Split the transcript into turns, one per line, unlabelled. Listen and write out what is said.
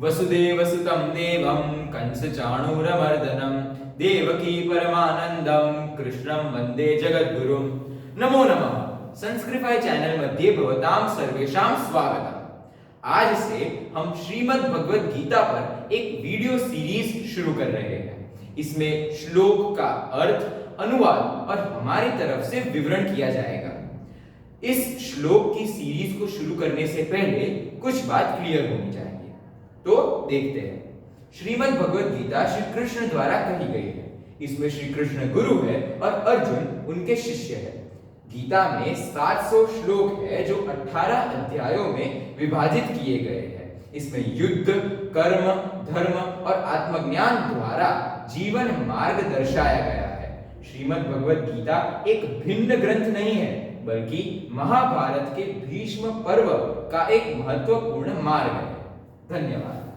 वसुदेवसुतं देवं कंसचाणूरमर्दनं देवकी परमानंदं कृष्णं वंदे जगद्गुरुं। नमो नमः। संस्कृतिफाई चैनल मध्ये भवतां सर्वेषां स्वागतम्। आज से हम श्रीमद् भगवद गीता पर एक वीडियो सीरीज शुरू कर रहे हैं। इसमें श्लोक का अर्थ, अनुवाद और हमारी तरफ से विवरण किया जाएगा। इस श्लोक की सीरीज को शुरू करने से पहले कुछ बात क्लियर होनी चाहिए। तो देखते हैं। श्रीमद् भगवद गीता श्री कृष्ण द्वारा कही गई है। इसमें श्री कृष्ण गुरु है और अर्जुन उनके शिष्य है। गीता में 700 श्लोक है जो 18 अध्यायों में विभाजित किए गए हैं। इसमें युद्ध, कर्म, धर्म और आत्मज्ञान द्वारा जीवन मार्ग दर्शाया गया है। श्रीमद् भगवद गीता एक भिन्न ग्रंथ नहीं है, बल्कि महाभारत के भीष्म पर्व का एक महत्वपूर्ण मार्ग है। धन्यवाद।